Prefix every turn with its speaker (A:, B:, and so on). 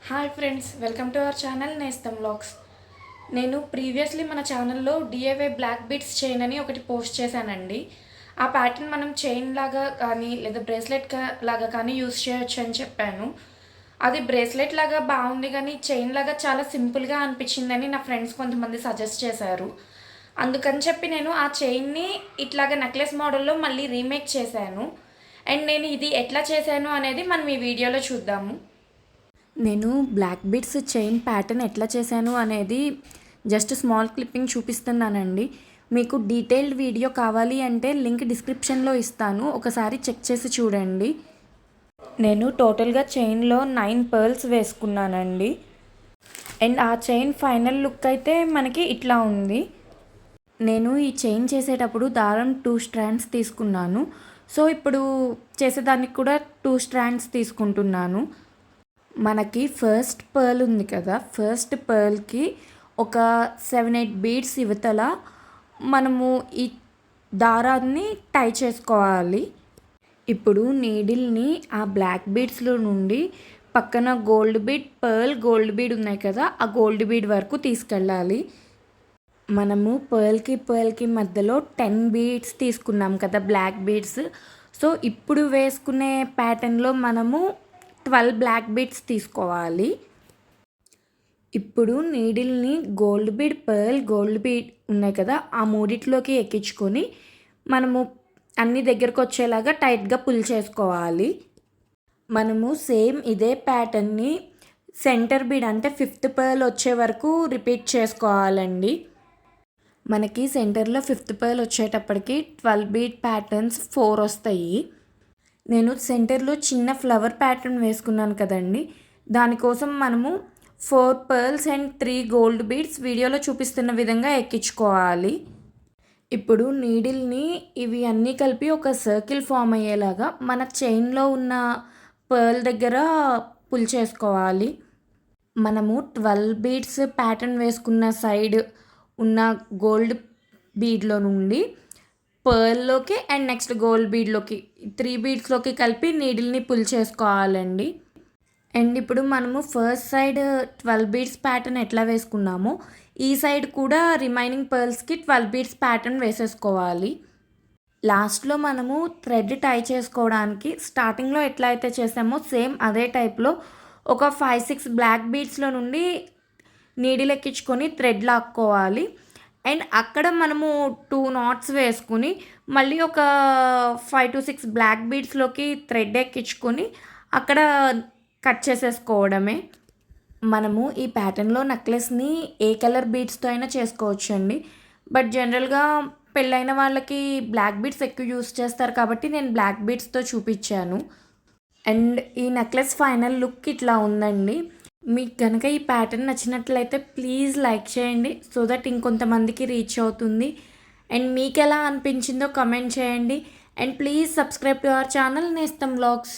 A: Hi friends, welcome to our channel నేస్తం vlogs. నేను previously మన ఛానల్లో డిఐవై బ్లాక్ బీడ్స్ చైన్ అని ఒకటి పోస్ట్ చేశానండి. ఆ ప్యాటర్న్ మనం చైన్ లాగా కానీ లేదా బ్రేస్లెట్ లాగా కానీ యూస్ చేయొచ్చు అని చెప్పాను. అది బ్రేస్లెట్ లాగా బాగుంది కానీ చైన్ లాగా చాలా సింపుల్గా అనిపించిందని నా ఫ్రెండ్స్ కొంతమంది సజెస్ట్ చేశారు. అందుకని చెప్పి నేను ఆ చైన్ని ఇట్లాగా నెక్లెస్ మోడల్లో మళ్ళీ రీమేక్ చేశాను. అండ్ నేను ఇది ఎట్లా చేశాను అనేది మనం ఈ వీడియోలో చూద్దాము. నేను బ్లాక్ బీడ్స్ చైన్ ప్యాటర్న్ ఎట్లా చేశాను అనేది జస్ట్ స్మాల్ క్లిప్పింగ్ చూపిస్తున్నానండి. మీకు డీటెయిల్డ్ వీడియో కావాలి అంటే లింక్ డిస్క్రిప్షన్లో ఇస్తాను, ఒకసారి చెక్ చేసి చూడండి. నేను టోటల్గా చైన్లో 9 పర్ల్స్ వేసుకున్నానండి. అండ్ ఆ చైన్ ఫైనల్ లుక్ అయితే మనకి ఇట్లా ఉంది. నేను ఈ చైన్ చేసేటప్పుడు దారం 2 స్ట్రాండ్స్ తీసుకున్నాను. సో ఇప్పుడు చేసేదానికి కూడా 2 స్ట్రాండ్స్ తీసుకుంటున్నాను. మనకి ఫస్ట్ పర్ల్ ఉంది కదా, ఫస్ట్ పర్ల్కి ఒక 7-8 బీడ్స్ ఇవతల మనము ఈ దారాన్ని టై చేసుకోవాలి. ఇప్పుడు నీడిల్ని ఆ బ్లాక్ బీడ్స్లో నుండి పక్కన gold bead, pearl gold bead ఉన్నాయి కదా, ఆ గోల్డ్ బీడ్ వరకు తీసుకెళ్ళాలి. మనము పర్ల్కి మధ్యలో 10 బీడ్స్ తీసుకున్నాం కదా బ్లాక్ బీడ్స్. సో ఇప్పుడు వేసుకునే ప్యాటర్న్లో మనము 12 బ్లాక్ బీడ్స్ తీసుకోవాలి. ఇప్పుడు నీడిల్ని gold bead, pearl, gold bead ఉన్నాయి కదా, ఆ మూడిట్లోకి ఎక్కించుకొని మనము అన్ని దగ్గరకు వచ్చేలాగా టైట్గా పుల్ చేసుకోవాలి. మనము సేమ్ ఇదే ప్యాటర్న్ని సెంటర్ బీడ్ అంటే 5th పర్ల్ వచ్చే వరకు రిపీట్ చేసుకోవాలండి. మనకి సెంటర్లో 5th పర్ల్ వచ్చేటప్పటికి 12 బీడ్ ప్యాటర్న్స్ 4 వస్తాయి. నేను సెంటర్లో చిన్న ఫ్లవర్ ప్యాటర్న్ వేసుకున్నాను కదండి, దానికోసం మనము 4 పర్ల్స్ అండ్ 3 గోల్డ్ బీడ్స్ వీడియోలో చూపిస్తున్న విధంగా ఎక్కించుకోవాలి. ఇప్పుడు నీడిల్ని ఇవి అన్నీ కలిపి ఒక సర్కిల్ ఫామ్ అయ్యేలాగా మన చైన్లో ఉన్న పర్ల్ దగ్గర పుల్ చేసుకోవాలి. మనము 12 బీడ్స్ ప్యాటర్న్ వేసుకున్న సైడ్ ఉన్న గోల్డ్ బీడ్లో నుండి పర్ల్లోకి అండ్ నెక్స్ట్ గోల్డ్ బీడ్లోకి 3 బీడ్స్లోకి కలిపి నీడిల్ని పుల్ చేసుకోవాలండి. అండ్ ఇప్పుడు మనము ఫస్ట్ సైడ్ 12 బీడ్స్ ప్యాటర్న్ ఎట్లా వేసుకున్నామో ఈ సైడ్ కూడా రిమైనింగ్ పర్ల్స్కి 12 బీడ్స్ ప్యాటర్న్ వేసేసుకోవాలి. లాస్ట్లో మనము థ్రెడ్ టై చేసుకోవడానికి స్టార్టింగ్లో ఎట్లా అయితే చేసామో సేమ్ అదే టైప్లో ఒక 5-6 బ్లాక్ బీడ్స్లో నుండి నీడిల్ ఎక్కించుకొని థ్రెడ్ లాక్కోవాలి. అండ్ అక్కడ మనము 2 knots వేసుకుని మళ్ళీ ఒక 5-6 బ్లాక్ బీడ్స్లోకి థ్రెడ్ ఎక్కించుకొని అక్కడ కట్ చేసేసుకోవడమే. మనము ఈ ప్యాటర్న్లో నెక్లెస్ని ఏ కలర్ బీడ్స్తో అయినా చేసుకోవచ్చు అండి. బట్ జనరల్గా పెళ్ళైన వాళ్ళకి బ్లాక్ బీడ్స్ ఎక్కువ యూస్ చేస్తారు కాబట్టి నేను బ్లాక్ బీడ్స్తో చూపించాను. అండ్ ఈ నెక్లెస్ ఫైనల్ లుక్ ఇట్లా ఉందండి. మీకు కనుక ఈ ప్యాటర్న్ నచ్చినట్లయితే ప్లీజ్ లైక్ చేయండి, సో దట్ ఇంకొంతమందికి రీచ్ అవుతుంది. అండ్ మీకు ఎలా అనిపించిందో కమెంట్ చేయండి. And please subscribe to our channel నేస్తం వ్లాగ్స్.